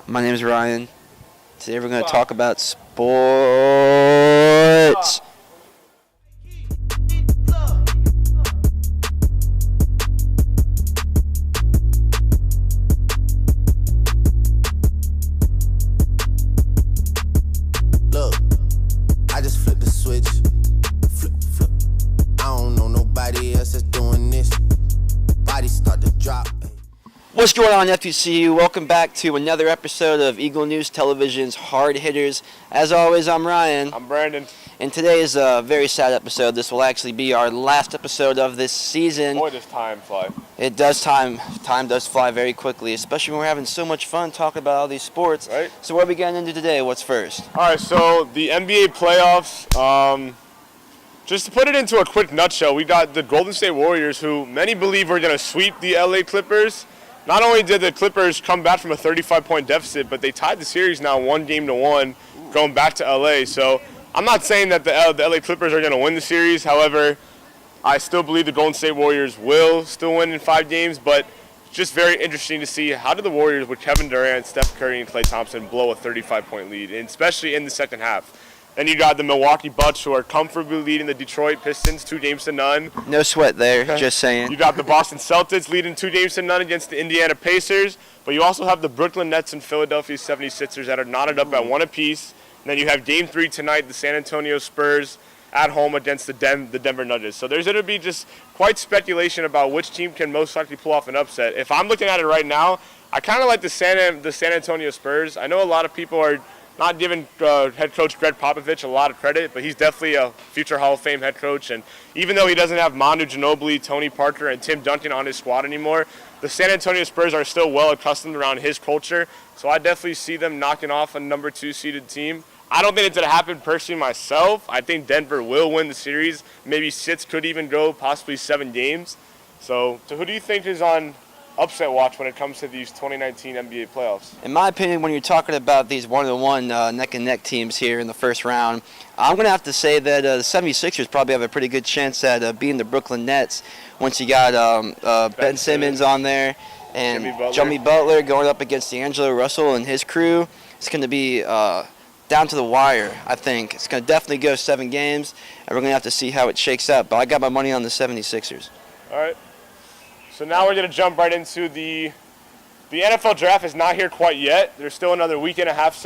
My name is Ryan. Today we're going to talk about sports. Look, I just flipped the switch. Flip. I don't know nobody else that's doing this. Body start to drop. What's going on, FTCU? Welcome back to another episode of Eagle News Television's Hard Hitters. As always, I'm Ryan. I'm Brandon. And today is a very sad episode. This will actually be our last episode of this season. Boy, does time fly. It does time. Time does fly very quickly, especially when we're having so much fun talking about all these sports. Right. So what are we getting into today? What's first? All right, so the NBA playoffs, just to put it into a quick nutshell, we got the Golden State Warriors, who many believe are going to sweep the LA Clippers. Not only did the Clippers come back from a 35-point deficit, but they tied the series now 1-1, going back to LA. So I'm not saying that the LA Clippers are going to win the series. However, I still believe the Golden State Warriors will still win in 5 games, but it's just very interesting to see how did the Warriors with Kevin Durant, Steph Curry, and Klay Thompson blow a 35-point lead, and especially in the second half. Then you got the Milwaukee Bucks, who are comfortably leading the Detroit Pistons 2-0. No sweat there, just saying. You got the Boston Celtics leading 2-0 against the Indiana Pacers, but you also have the Brooklyn Nets and Philadelphia 76ers that are knotted up at 1 apiece. And then you have Game 3 tonight, the San Antonio Spurs at home against the Denver Nuggets. So there's going to be just quite speculation about which team can most likely pull off an upset. If I'm looking at it right now, I kind of like the San Antonio Spurs. I know a lot of people are not giving head coach Greg Popovich a lot of credit, but he's definitely a future Hall of Fame head coach. And even though he doesn't have Manu Ginobili, Tony Parker, and Tim Duncan on his squad anymore, the San Antonio Spurs are still well accustomed around his culture. So I definitely see them knocking off a number 2 seeded team. I don't think it's going to happen personally myself. I think Denver will win the series. Maybe 6 could even go, possibly 7 games. So who do you think is on upset watch when it comes to these 2019 NBA playoffs? In my opinion, when you're talking about these one-on-one neck-and-neck teams here in the first round, I'm going to have to say that the 76ers probably have a pretty good chance at beating the Brooklyn Nets once you got Ben Simmons on there and Jimmy Butler going up against D'Angelo Russell and his crew. It's going to be down to the wire, I think. It's going to definitely go 7 games, and we're going to have to see how it shakes out. But I got my money on the 76ers. All right. So now we're going to jump right into the NFL draft is not here quite yet. There's still another week and a half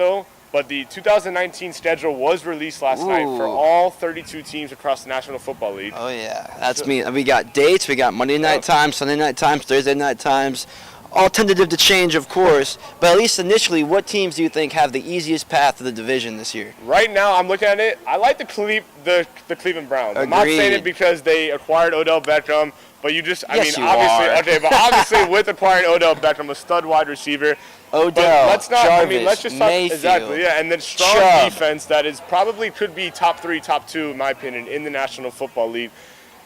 but the 2019 schedule was released last night for all 32 teams across the National Football League. Oh, yeah. That's me. We got dates. We got Monday night times, Sunday night times, Thursday night times. All tentative to change, of course. But at least initially, what teams do you think have the easiest path to the division this year? Right now, I'm looking at it. I like the Cleveland Browns. Agreed. I'm not saying it because they acquired Odell Beckham. But obviously, obviously with acquiring Odell Beckham, a stud wide receiver. Odell, Jarvis, let's just talk Mayfield, exactly, yeah, and then strong Chubb. defense that is probably could be top 3, top 2 in my opinion in the National Football League.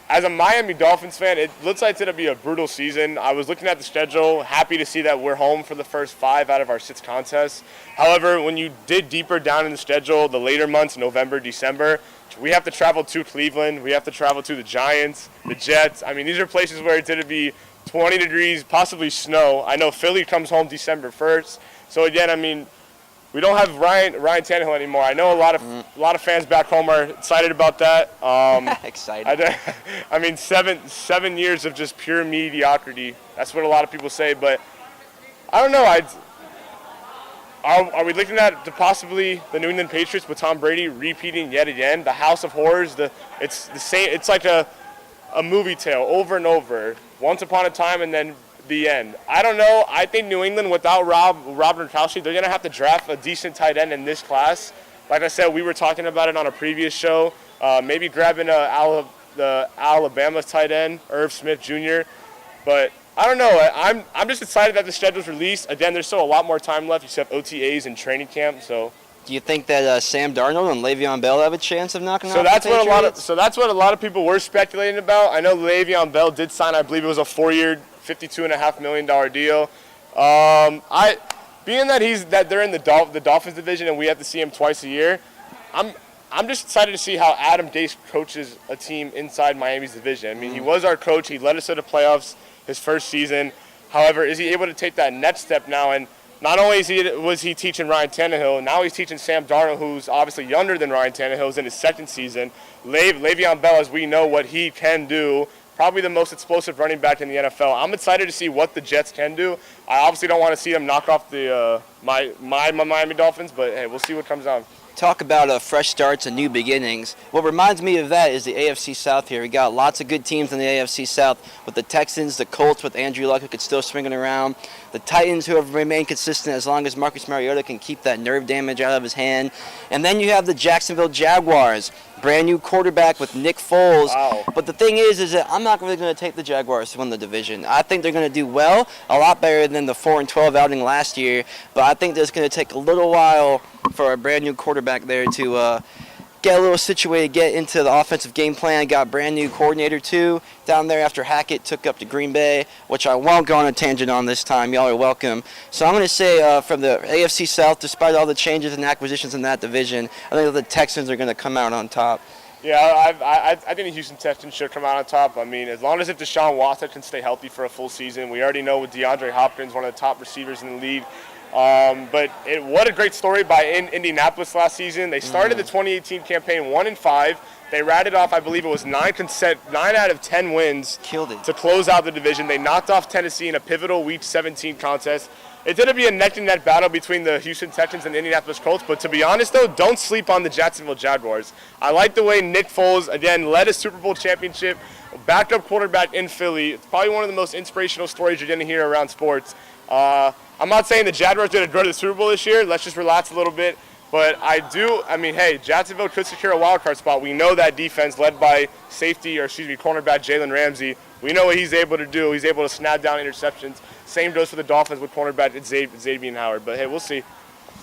As a Miami Dolphins fan, it looks like it's going to be a brutal season. I was looking at the schedule, happy to see that we're home for the first 5 out of our 6 contests. However, when you dig deeper down in the schedule, the later months, November, December, we have to travel to Cleveland. We have to travel to the Giants, the Jets. I mean, these are places where it's going to be 20 degrees, possibly snow. I know Philly comes home December 1st. So, again, I mean, we don't have Ryan Tannehill anymore. I know a lot of fans back home are excited about that. Excited. I mean, seven years of just pure mediocrity. That's what a lot of people say. But I don't know. Are we looking at possibly the New England Patriots with Tom Brady repeating yet again? The House of Horrors. It's the same. It's like a movie tale over and over. Once upon a time, and then the end. I don't know. I think New England without Rob Gronkowski, they're gonna have to draft a decent tight end in this class. Like I said, we were talking about it on a previous show. Maybe grabbing the Alabama tight end, Irv Smith Jr. But I don't know. I'm just excited that the schedule's released. Again, there's still a lot more time left. You still have OTAs and training camp. So do you think that Sam Darnold and Le'Veon Bell have a chance of knocking out the that's Patriots? That's what a lot of people were speculating about. I know Le'Veon Bell did sign, I believe it was a 4-year, $52.5 million deal. Being that they're in the Dolphins division and we have to see him twice a year, I'm just excited to see how Adam Gase coaches a team inside Miami's division. I mean, he was our coach. He led us to the playoffs his first season. However, is he able to take that next step now? And not only was he teaching Ryan Tannehill, now he's teaching Sam Darnold, who's obviously younger than Ryan Tannehill, who's in his second season. Le'Veon Bell, as we know what he can do, probably the most explosive running back in the NFL. I'm excited to see what the Jets can do. I obviously don't want to see them knock off the my Miami Dolphins, but hey, we'll see what comes out. Talk about fresh starts and new beginnings. What reminds me of that is the AFC South here. We got lots of good teams in the AFC South with the Texans, the Colts with Andrew Luck who could still swing it around, the Titans who have remained consistent as long as Marcus Mariota can keep that nerve damage out of his hand. And then you have the Jacksonville Jaguars, brand new quarterback with Nick Foles. Wow. But the thing is that I'm not really going to take the Jaguars to win the division. I think they're going to do well, a lot better than the 4-12 outing last year. But I think it's going to take a little while for a brand new quarterback there to get a little situated, get into the offensive game plan. Got a brand new coordinator too down there after Hackett took up to Green Bay, which I won't go on a tangent on this time. Y'all are welcome. So I'm going to say from the AFC South, despite all the changes and acquisitions in that division, I think the Texans are going to come out on top. Yeah, I think the Houston Texans should come out on top. I mean, as long as if Deshaun Watson can stay healthy for a full season. We already know with DeAndre Hopkins, one of the top receivers in the league. But what a great story by Indianapolis last season. They started the 2018 campaign 1-5. They ratted off, I believe it was 9 out of 10 wins. Killed it. To close out the division. They knocked off Tennessee in a pivotal Week 17 contest. It's going to be a neck-and-neck battle between the Houston Texans and the Indianapolis Colts. But to be honest, though, don't sleep on the Jacksonville Jaguars. I like the way Nick Foles, again, led a Super Bowl championship, backup quarterback in Philly. It's probably one of the most inspirational stories you're going to hear around sports. I'm not saying the Jaguars did go to the Super Bowl this year. Let's just relax a little bit. But hey, Jacksonville could secure a wild card spot. We know that defense led by cornerback Jalen Ramsey. We know what he's able to do. He's able to snap down interceptions. Same goes for the Dolphins with cornerback Xavier Howard. But hey, we'll see.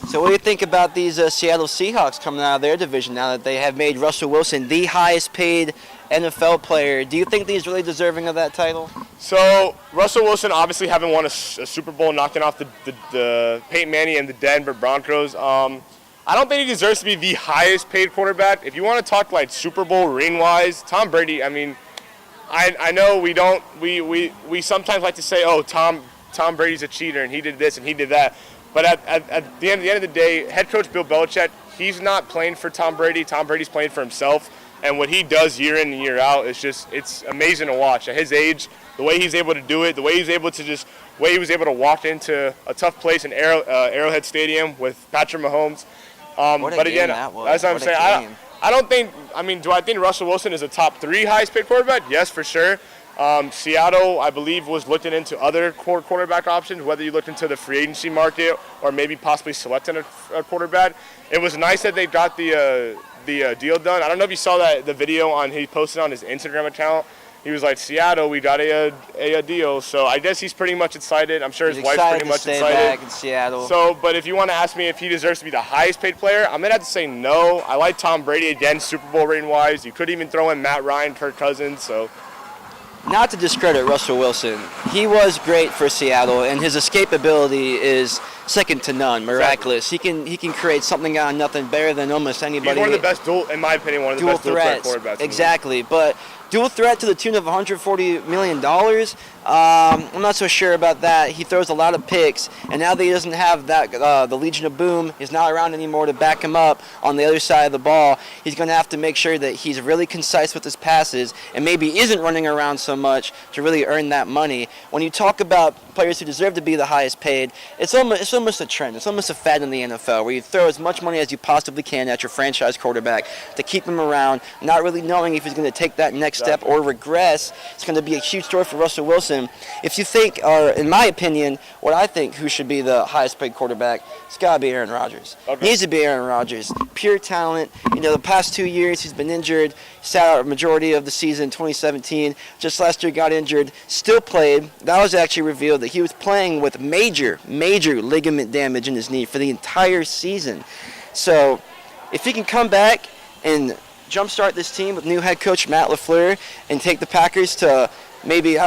So what do you think about these Seattle Seahawks coming out of their division now that they have made Russell Wilson the highest paid NFL player? Do you think that he's really deserving of that title? So Russell Wilson obviously having won a Super Bowl, knocking off the Peyton Manning and the Denver Broncos. I don't think he deserves to be the highest paid quarterback. If you want to talk like Super Bowl ring-wise, Tom Brady, I mean, I know we sometimes like to say, oh, Tom Brady's a cheater and he did this and he did that. But at the end of the day, head coach Bill Belichick, he's not playing for Tom Brady. Tom Brady's playing for himself. And what he does year in and year out is it's amazing to watch. At his age, the way he's able to do it, the way he was able to walk into a tough place in Arrowhead Stadium with Patrick Mahomes. But again, that's what I'm saying. Do I think Russell Wilson is a top 3 highest paid quarterback? Yes, for sure. Seattle, I believe, was looking into other quarterback options, whether you look into the free agency market or maybe possibly selecting a quarterback. It was nice that they got the deal done. I don't know if you saw the video he posted on his Instagram account. He was like, Seattle, we got a deal. So I guess he's pretty much excited. I'm sure his wife's pretty much excited. Back in Seattle. So, but if you want to ask me if he deserves to be the highest paid player, I'm going to have to say no. I like Tom Brady, again, Super Bowl rating-wise. You could even throw in Matt Ryan, Kirk Cousins, so... Not to discredit Russell Wilson, he was great for Seattle, and his escapability is second to none, miraculous. Exactly. He can create something out of nothing better than almost anybody. He's one of the best in my opinion, one of the best dual threat quarterbacks. Exactly, but dual threat to the tune of $140 million. I'm not so sure about that. He throws a lot of picks, and now that he doesn't have that, the Legion of Boom is not around anymore to back him up on the other side of the ball. He's going to have to make sure that he's really concise with his passes and maybe isn't running around so much to really earn that money. When you talk about players who deserve to be the highest paid, it's almost a trend. It's almost a fad in the NFL where you throw as much money as you possibly can at your franchise quarterback to keep him around, not really knowing if he's going to take that next step or regress. It's going to be a huge story for Russell Wilson. If you think, or in my opinion, what I think who should be the highest paid quarterback, it's got to be Aaron Rodgers. Okay. Needs to be Aaron Rodgers. Pure talent. The past 2 years he's been injured. Sat out a majority of the season, 2017. Just last year got injured. Still played. That was actually revealed that he was playing with major ligament damage in his knee for the entire season. So if he can come back and jumpstart this team with new head coach Matt LaFleur and take the Packers to maybe,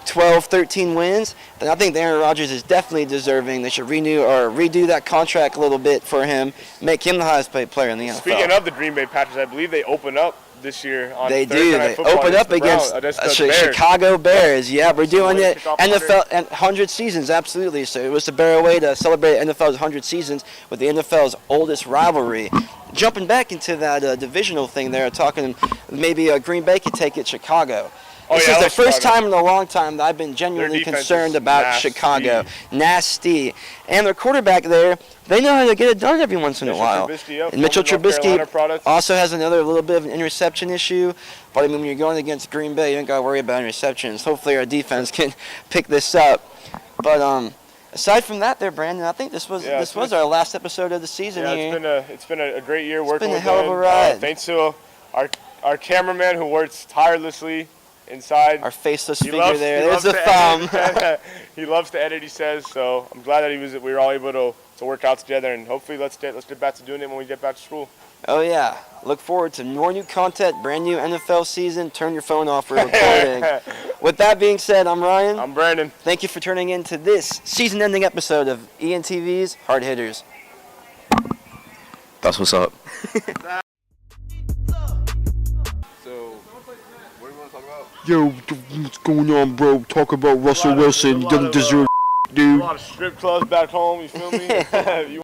12, 13 wins, then I think Aaron Rodgers is definitely deserving. They should redo that contract a little bit for him, make him the highest paid player in the NFL. Speaking of the Green Bay Packers, I believe they open up this year on They Thursday do. Night They Football open up the against the Bears. Chicago Bears. Yeah, we're doing way to it. kick off NFL and 100 seasons, absolutely. So it was the better way to celebrate NFL's 100 seasons with the NFL's oldest rivalry. Jumping back into that divisional thing there, talking maybe Green Bay could take it Chicago. This is the first time in a long time that I've been genuinely concerned about Chicago. Nasty. And their quarterback there, they know how to get it done every once in a while. And Mitchell Trubisky also has another little bit of an interception issue. But I mean, when you're going against Green Bay, you don't got to worry about interceptions. Hopefully our defense can pick this up. But aside from that there, Brandon, I think this was our last episode of the season here. It's been a great year working with him. It's been a hell of a ride. Thanks to our cameraman who works tirelessly inside. Our faceless figure there. There's the thumb. He loves to edit, he says. So I'm glad that we were all able to work out together, and hopefully let's get back to doing it when we get back to school. Oh yeah. Look forward to more new content, brand new NFL season. Turn your phone off for recording. With that being said, I'm Ryan. I'm Brandon. Thank you for tuning in to this season-ending episode of ENTV's Hard Hitters. That's what's up. Yo, what's going on, bro? Talk about Russell Wilson. Doesn't deserve, dude. A lot of strip clubs back home, you feel me?